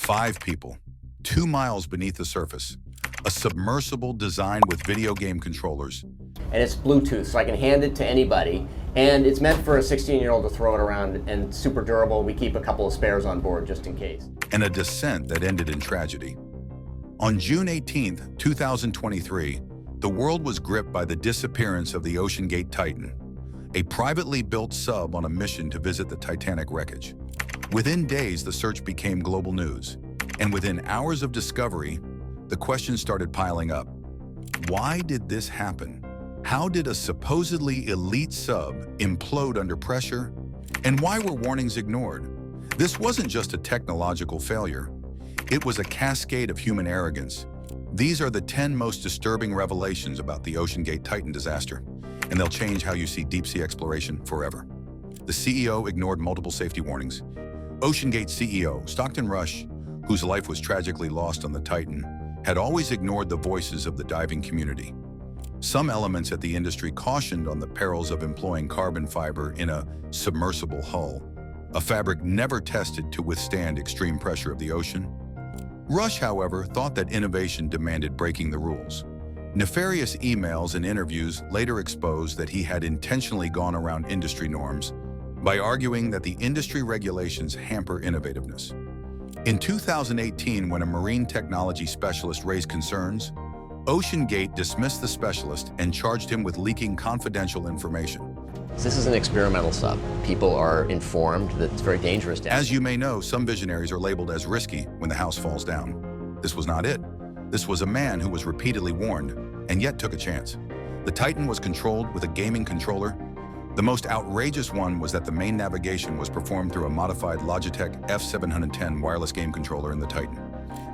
5 people, 2 miles beneath the surface, a submersible designed with video game controllers. And it's Bluetooth, so I can hand it to anybody. And it's meant for a 16-year-old to throw it around, and super durable. We keep a couple of spares on board just in case. And a descent that ended in tragedy. On June 18, 2023, the world was gripped by the disappearance of the OceanGate Titan, a privately built sub on a mission to visit the Titanic wreckage. Within days, the search became global news, and within hours of discovery, the questions started piling up. Why did this happen? How did a supposedly elite sub implode under pressure? And why were warnings ignored? This wasn't just a technological failure. It was a cascade of human arrogance. These are the 10 most disturbing revelations about the OceanGate Titan disaster, and they'll change how you see deep-sea exploration forever. The CEO ignored multiple safety warnings. OceanGate CEO Stockton Rush, whose life was tragically lost on the Titan, had always ignored the voices of the diving community. Some elements at the industry cautioned on the perils of employing carbon fiber in a submersible hull, a fabric never tested to withstand extreme pressure of the ocean. Rush, however, thought that innovation demanded breaking the rules. Nefarious emails and interviews later exposed that he had intentionally gone around industry norms by arguing that the industry regulations hamper innovativeness. In 2018, when a marine technology specialist raised concerns, OceanGate dismissed the specialist and charged him with leaking confidential information. This is an experimental sub. People are informed that it's very dangerous. As you may know, some visionaries are labeled as risky when the house falls down. This was not it. This was a man who was repeatedly warned and yet took a chance. The Titan was controlled with a gaming controller. The most outrageous one was that the main navigation was performed through a modified Logitech F710 wireless game controller in the Titan.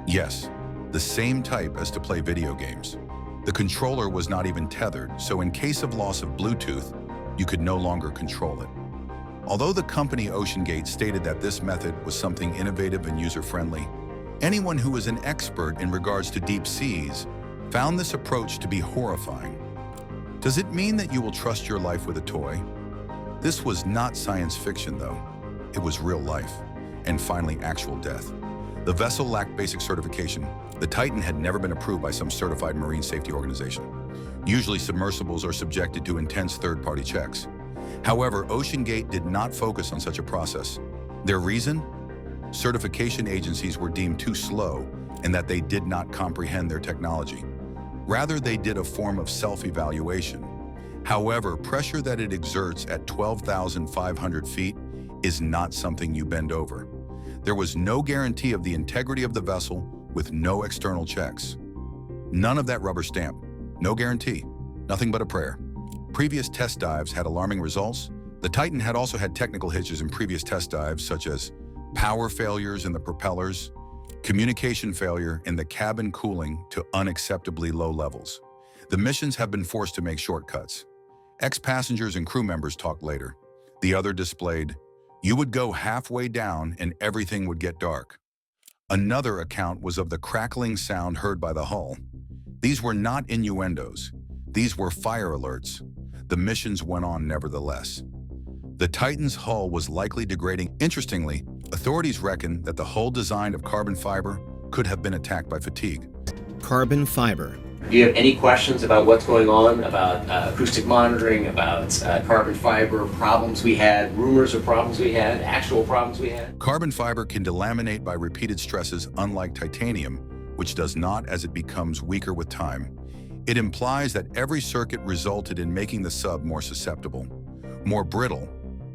Yes, the same type as to play video games. The controller was not even tethered, so in case of loss of Bluetooth, you could no longer control it. Although the company OceanGate stated that this method was something innovative and user-friendly, anyone who is an expert in regards to deep seas found this approach to be horrifying. Does it mean that you will trust your life with a toy? This was not science fiction, though. It was real life, and finally actual death. The vessel lacked basic certification. The Titan had never been approved by some certified marine safety organization. Usually submersibles are subjected to intense third-party checks. However, OceanGate did not focus on such a process. Their reason? Certification agencies were deemed too slow and that they did not comprehend their technology. Rather, they did a form of self-evaluation. However, pressure that it exerts at 12,500 feet is not something you bend over. There was no guarantee of the integrity of the vessel with no external checks. None of that rubber stamp. No guarantee. Nothing but a prayer. Previous test dives had alarming results. The Titan had also had technical hitches in previous test dives, such as power failures in the propellers, communication failure in the cabin cooling to unacceptably low levels. The missions have been forced to make shortcuts. Ex-passengers and crew members talked later. The other displayed, "You would go halfway down and everything would get dark." Another account was of the crackling sound heard by the hull. These were not innuendos. These were fire alerts. The missions went on nevertheless. The Titan's hull was likely degrading. Interestingly, authorities reckon that the hull design of carbon fiber could have been attacked by fatigue. Carbon fiber. Do you have any questions about what's going on, about acoustic monitoring, about carbon fiber problems we had, rumors of problems we had, actual problems we had? Carbon fiber can delaminate by repeated stresses, unlike titanium, which does not as it becomes weaker with time. It implies that every circuit resulted in making the sub more susceptible, more brittle,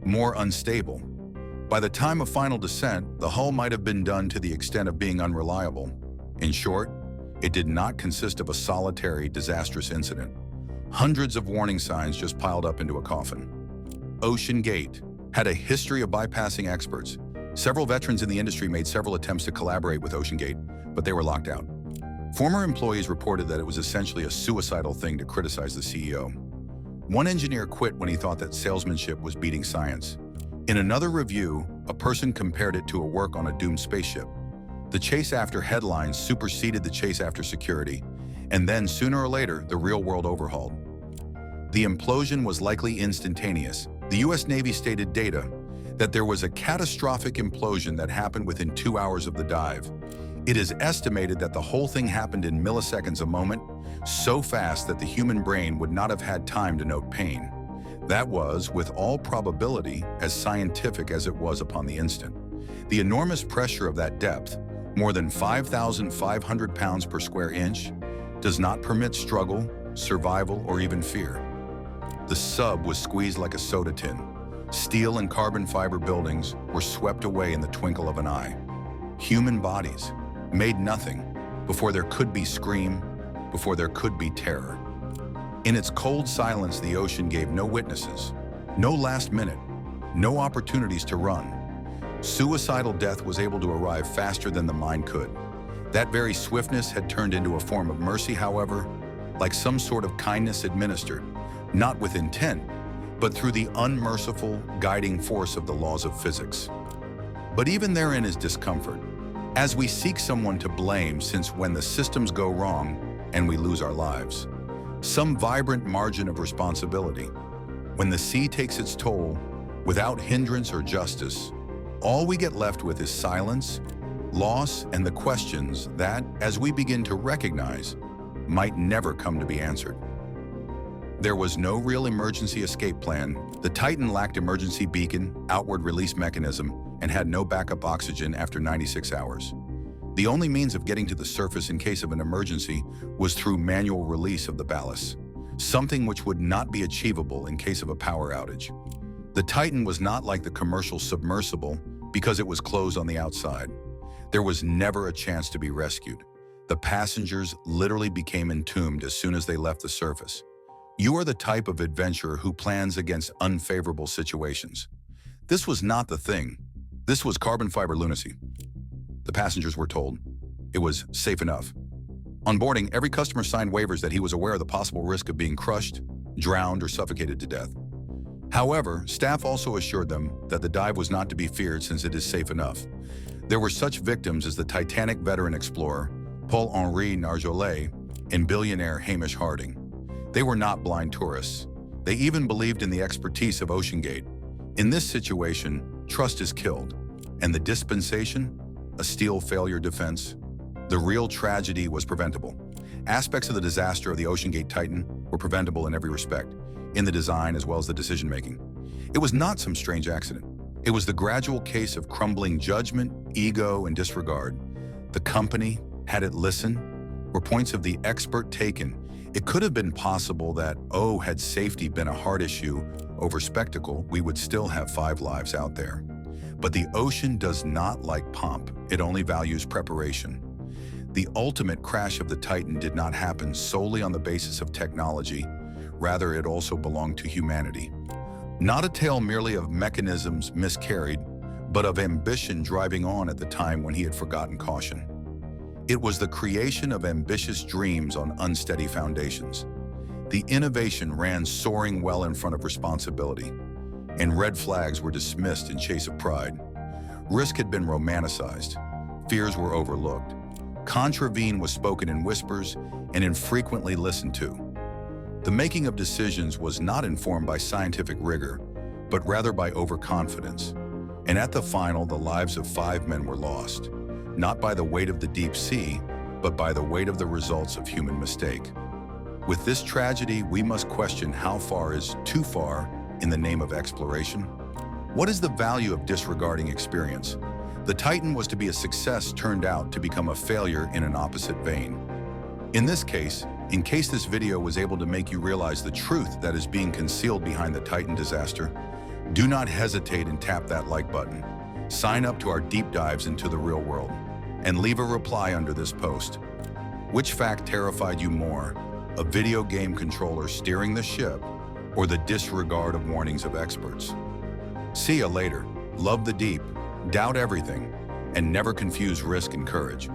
more unstable. By the time of final descent, the hull might have been done to the extent of being unreliable. In short, it did not consist of a solitary, disastrous incident. Hundreds of warning signs just piled up into a coffin. OceanGate had a history of bypassing experts. Several veterans in the industry made several attempts to collaborate with OceanGate, but they were locked out. Former employees reported that it was essentially a suicidal thing to criticize the CEO. One engineer quit when he thought that salesmanship was beating science. In another review, a person compared it to a work on a doomed spaceship. The chase after headlines superseded the chase after security, and then sooner or later, the real world overhauled. The implosion was likely instantaneous. The US Navy stated data. that there was a catastrophic implosion that happened within 2 hours of the dive. It is estimated that the whole thing happened in milliseconds a moment, so fast that the human brain would not have had time to note pain. That was, with all probability, as scientific as it was upon the instant. The enormous pressure of that depth, more than 5,500 pounds per square inch, does not permit struggle, survival, or even fear. The sub was squeezed like a soda tin. Steel and carbon fiber buildings were swept away in the twinkle of an eye. Human bodies made nothing before there could be scream, before there could be terror. In its cold silence, the ocean gave no witnesses, no last minute, no opportunities to run. Suicidal death was able to arrive faster than the mind could. That very swiftness had turned into a form of mercy, however, like some sort of kindness administered, not with intent, but through the unmerciful, guiding force of the laws of physics. But even therein is discomfort, as we seek someone to blame, since when the systems go wrong and we lose our lives, some vibrant margin of responsibility. When the sea takes its toll, without hindrance or justice, all we get left with is silence, loss, and the questions that, as we begin to recognize, might never come to be answered. There was no real emergency escape plan. The Titan lacked emergency beacon, outward release mechanism, and had no backup oxygen after 96 hours. The only means of getting to the surface in case of an emergency was through manual release of the ballast, something which would not be achievable in case of a power outage. The Titan was not like the commercial submersible because it was closed on the outside. There was never a chance to be rescued. The passengers literally became entombed as soon as they left the surface. You are the type of adventurer who plans against unfavorable situations. This was not the thing. This was carbon fiber lunacy. The passengers were told it was safe enough. On boarding, every customer signed waivers that he was aware of the possible risk of being crushed, drowned, or suffocated to death. However, staff also assured them that the dive was not to be feared since it is safe enough. There were such victims as the Titanic veteran explorer, Paul-Henri Nargeolet, and billionaire Hamish Harding. They were not blind tourists. They even believed in the expertise of OceanGate. In this situation, trust is killed, and the dispensation, a steel failure defense. The real tragedy was preventable. Aspects of the disaster of the OceanGate Titan were preventable in every respect, in the design as well as the decision-making. It was not some strange accident. It was the gradual case of crumbling judgment, ego, and disregard. The company, had it listened, were points of the expert taken. It could have been possible that, had safety been a hard issue over spectacle, we would still have 5 lives out there. But the ocean does not like pomp. It only values preparation. The ultimate crash of the Titan did not happen solely on the basis of technology. Rather, it also belonged to humanity. Not a tale merely of mechanisms miscarried, but of ambition driving on at the time when he had forgotten caution. It was the creation of ambitious dreams on unsteady foundations. The innovation ran soaring well in front of responsibility, and red flags were dismissed in chase of pride. Risk had been romanticized. Fears were overlooked. Contravene was spoken in whispers and infrequently listened to. The making of decisions was not informed by scientific rigor, but rather by overconfidence. And at the final, the lives of 5 men were lost, not by the weight of the deep sea, but by the weight of the results of human mistake. With this tragedy, we must question how far is too far in the name of exploration. What is the value of disregarding experience? The Titan was to be a success turned out to become a failure in an opposite vein. In this case, in case this video was able to make you realize the truth that is being concealed behind the Titan disaster, do not hesitate and tap that like button. Sign up to our deep dives into the real world, and leave a reply under this post. Which fact terrified you more, a video game controller steering the ship, or the disregard of warnings of experts? See ya later. Love the deep, doubt everything, and never confuse risk and courage.